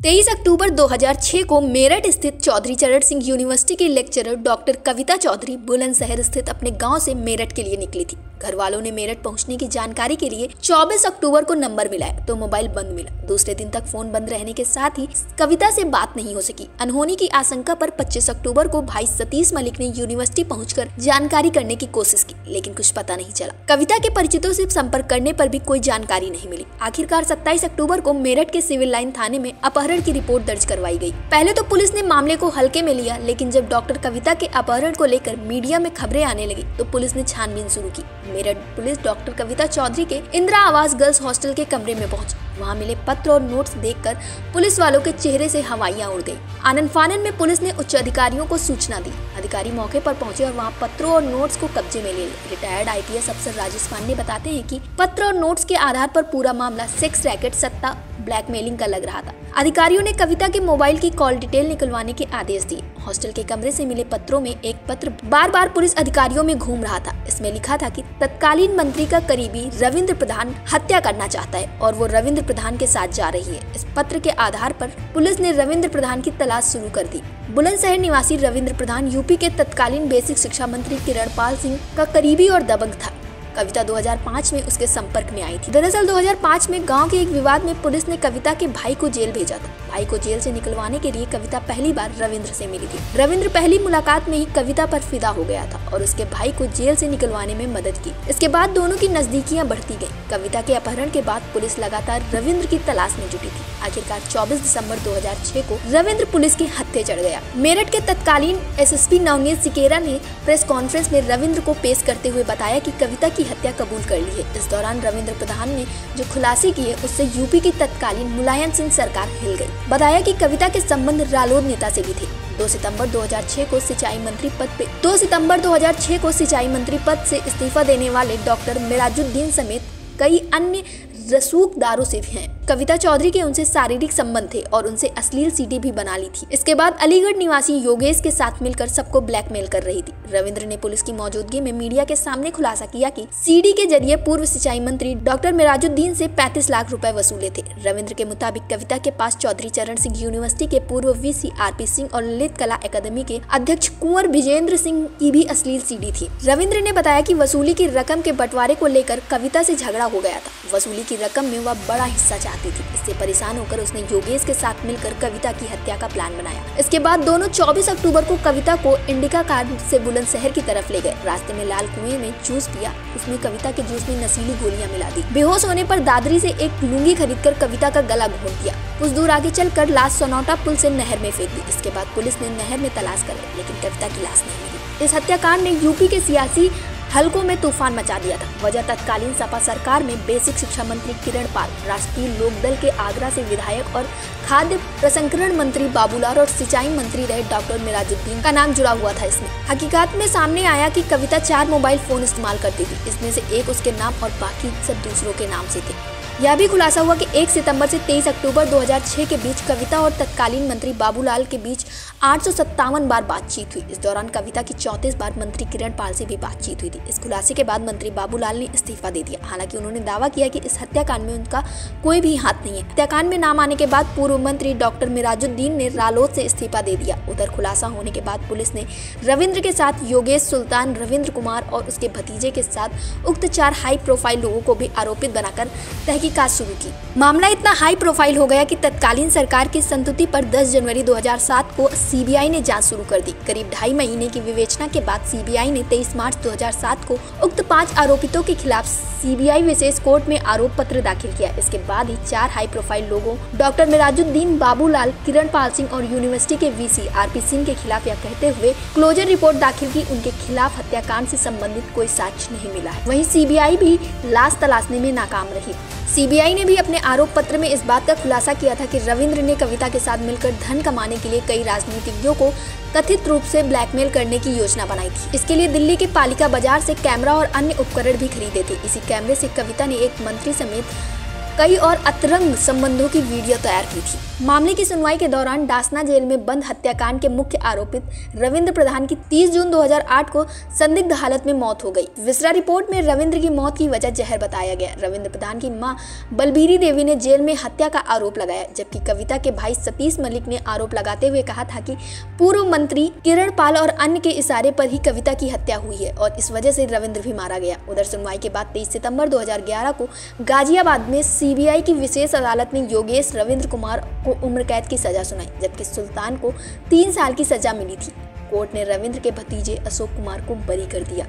23 अक्टूबर 2006 को मेरठ स्थित चौधरी चरण सिंह यूनिवर्सिटी के लेक्चरर डॉक्टर कविता चौधरी बुलंदशहर स्थित अपने गांव से मेरठ के लिए निकली थी। घर वालों ने मेरठ पहुंचने की जानकारी के लिए 24 अक्टूबर को नंबर मिलाया तो मोबाइल बंद मिला। दूसरे दिन तक फोन बंद रहने के साथ ही कविता से बात नहीं हो सकी। अनहोनी की आशंका पर 25 अक्टूबर को भाई सतीश मलिक ने यूनिवर्सिटी पहुंचकर जानकारी करने की कोशिश की, लेकिन कुछ पता नहीं चला। कविता के परिचितों से संपर्क करने पर भी कोई जानकारी नहीं मिली। आखिरकार 27 अक्टूबर को मेरठ के सिविल लाइन थाने में अपहरण की रिपोर्ट दर्ज करवाई गई। पहले तो पुलिस ने मामले को हल्के में लिया, लेकिन जब डॉक्टर कविता के अपहरण को लेकर मीडिया में खबरें आने लगी तो पुलिस ने छानबीन शुरू की। मेरठ पुलिस डॉक्टर कविता चौधरी के इंदिरा आवास गर्ल्स हॉस्टल के कमरे में पहुंची। वहां मिले पत्र और नोट्स देखकर पुलिस वालों के चेहरे से हवाइयां उड़ गई। आनन फानन में पुलिस ने उच्च अधिकारियों को सूचना दी। अधिकारी मौके पर पहुंचे और वहां पत्रों और नोट्स को कब्जे में ले लिए। रिटायर्ड आईपीएस अफसर राजेश पांडे बताते हैं कि पत्र और नोट्स के आधार पर पूरा मामला सेक्स रैकेट, सट्टा, ब्लैकमेलिंग का लग रहा था। अधिकारियों ने कविता के मोबाइल की कॉल डिटेल निकलवाने के आदेश दिए। हॉस्टल के कमरे से मिले पत्रों में एक पत्र बार बार पुलिस अधिकारियों में घूम रहा था। इसमें लिखा था कि तत्कालीन मंत्री का करीबी रविंद्र प्रधान हत्या करना चाहता है और वो रविंद्र प्रधान के साथ जा रही है। इस पत्र के आधार पर पुलिस ने रविंद्र प्रधान की तलाश शुरू कर दी। बुलंदशहर निवासी रविंद्र प्रधान यूपी के तत्कालीन बेसिक शिक्षा मंत्री किरणपाल सिंह का करीबी और दबंग था। कविता 2005 में उसके संपर्क में आई थी। दरअसल 2005 में गांव के एक विवाद में पुलिस ने कविता के भाई को जेल भेजा था। भाई को जेल से निकलवाने के लिए कविता पहली बार रविंद्र से मिली थी। रविंद्र पहली मुलाकात में ही कविता पर फिदा हो गया था और उसके भाई को जेल से निकलवाने में मदद की। इसके बाद दोनों की नजदीकियां बढ़ती गयी। कविता के अपहरण के बाद पुलिस लगातार रविंद्र की तलाश में जुटी थी। आखिरकार 24 दिसंबर 2006 को रविंद्र पुलिस के हत्थे चढ़ गया। मेरठ के तत्कालीन एसएसपी नवनीत सिकेरा ने प्रेस कॉन्फ्रेंस में रविंद्र को पेश करते हुए बताया कि कविता की हत्या कबूल कर ली है। इस दौरान रविंद्र प्रधान ने जो खुलासे किए उससे यूपी की तत्कालीन मुलायम सिंह सरकार हिल गई। बताया कि कविता के संबंध रालोद नेता से भी थे। 2 सितंबर 2006 को सिंचाई मंत्री पद से इस्तीफा देने वाले डॉक्टर मिराजुद्दीन समेत कई अन्य रसूखदारों से भी हैं। कविता चौधरी के उनसे शारीरिक संबंध थे और उनसे अश्लील सीडी भी बना ली थी। इसके बाद अलीगढ़ निवासी योगेश के साथ मिलकर सबको ब्लैकमेल कर रही थी। रविंद्र ने पुलिस की मौजूदगी में मीडिया के सामने खुलासा किया कि सीडी के जरिए पूर्व सिंचाई मंत्री डॉक्टर मिराजुद्दीन से 35 लाख रुपए वसूले थे। रविंद्र के मुताबिक कविता के पास चौधरी चरण सिंह यूनिवर्सिटी के पूर्व वीसी आरपी सिंह और ललित कला अकादमी के अध्यक्ष कुंवर विजेंद्र सिंह की भी अश्लील सीडी थी। रविंद्र ने बताया कि वसूली की रकम के बंटवारे को लेकर कविता से झगड़ा हो गया था। वसूली की रकम में वह बड़ा हिस्सा चाहती थी। इससे परेशान होकर उसने योगेश के साथ मिलकर कविता की हत्या का प्लान बनाया। इसके बाद दोनों 24 अक्टूबर को कविता को इंडिका कार से बुलंदशहर की तरफ ले गए। रास्ते में लाल कुएं में जूस पिया। उसमें कविता के जूस में नशीली गोलियां मिला दी। बेहोश होने पर दादरी से एक लुंगी खरीदकर कविता का गला घोंट दिया। कुछ दूर आगे चलकर लाश सोनौटा पुल से नहर में फेंक दी। इसके बाद पुलिस ने नहर में तलाश कर लेकिन कविता की लाश नहीं मिली। इस हत्याकांड ने यूपी के सियासी हलकों में तूफान मचा दिया था। वजह तत्कालीन सपा सरकार में बेसिक शिक्षा मंत्री किरणपाल, राष्ट्रीय लोकदल के आगरा से विधायक और खाद्य प्रसंस्करण मंत्री बाबूलाल और सिंचाई मंत्री रहे डॉक्टर मिराजुद्दीन का नाम जुड़ा हुआ था। इसमें हकीकत में सामने आया कि कविता 4 मोबाइल फोन इस्तेमाल करती थी। इसमें से एक उसके नाम और बाकी सब दूसरों के नाम से थे। यह भी खुलासा हुआ कि 1 सितंबर से 23 अक्टूबर 2006 के बीच कविता और तत्कालीन मंत्री बाबूलाल के बीच 857 बार बातचीत हुई। इस दौरान कविता की 34 बार मंत्री किरणपाल से भी बातचीत हुई थी। इस खुलासे के बाद मंत्री बाबूलाल ने इस्तीफा दे दिया। हालांकि उन्होंने दावा किया कि इस हत्याकांड में उनका कोई भी हाथ नहीं है। हत्याकांड में नाम आने के बाद पूर्व मंत्री डॉक्टर मिराजुद्दीन ने रालोद से इस्तीफा दे दिया। उधर खुलासा होने के बाद पुलिस ने रविंद्र के साथ योगेश सुल्तान, रविंद्र कुमार और उसके भतीजे के साथ उक्त 4 हाई प्रोफाइल लोगों को भी आरोपित बनाकर तहकीकात शुरू की। मामला इतना हाई प्रोफाइल हो गया कि तत्कालीन सरकार की संतुति पर 10 जनवरी 2007 को सीबीआई ने जांच शुरू कर दी। करीब 2.5 महीने की विवेचना के बाद सीबीआई ने 23 मार्च 2007 को उक्त 5 आरोपितों के खिलाफ सीबीआई विशेष कोर्ट में आरोप पत्र दाखिल किया। इसके बाद ही 4 हाई प्रोफाइल लोगों डॉक्टर मिराजुद्दीन, बाबूलाल, किरणपाल सिंह और यूनिवर्सिटी के वीसी आरपी सिंह के खिलाफ यह कहते हुए क्लोजर रिपोर्ट दाखिल की उनके खिलाफ हत्याकांड से संबंधित कोई साक्ष्य नहीं मिला है। वहीं सीबीआई भी लाश तलाशने में नाकाम रही। सीबीआई ने भी अपने आरोप पत्र में इस बात का खुलासा किया था कि रविंद्र ने कविता के साथ मिलकर धन कमाने के लिए कई राजनीतिज्ञों को कथित रूप से ब्लैकमेल करने की योजना बनाई थी। इसके लिए दिल्ली के पालिका बाजार से कैमरा और अन्य उपकरण भी खरीदे थे। इसी कैमरे से कविता ने एक मंत्री समेत कई और अतरंग संबंधों की वीडियो तैयार की थी। मामले की सुनवाई के दौरान डासना जेल में बंद हत्याकांड के मुख्य आरोपित रविंद्र प्रधान की 30 जून 2008 को संदिग्ध हालत में मौत हो गई। विसरा रिपोर्ट में रविंद्र की मौत की वजह जहर बताया गया। रविंद्र प्रधान की मां बलबीरी देवी ने जेल में हत्या का आरोप लगाया, जबकि कविता के भाई सतीश मलिक ने आरोप लगाते हुए कहा था कि पूर्व मंत्री किरण पाल और अन्य के इशारे पर ही कविता की हत्या हुई है और इस वजह से रविंद्र भी मारा गया। उधर सुनवाई के बाद 23 सितंबर 2011 को गाजियाबाद में सीबीआई की विशेष अदालत ने योगेश रविंद्र कुमार को उम्र कैद की सजा सुनाई, जबकि सुल्तान को 3 साल की सजा मिली थी। कोर्ट ने रविंद्र के भतीजे अशोक कुमार को बरी कर दिया।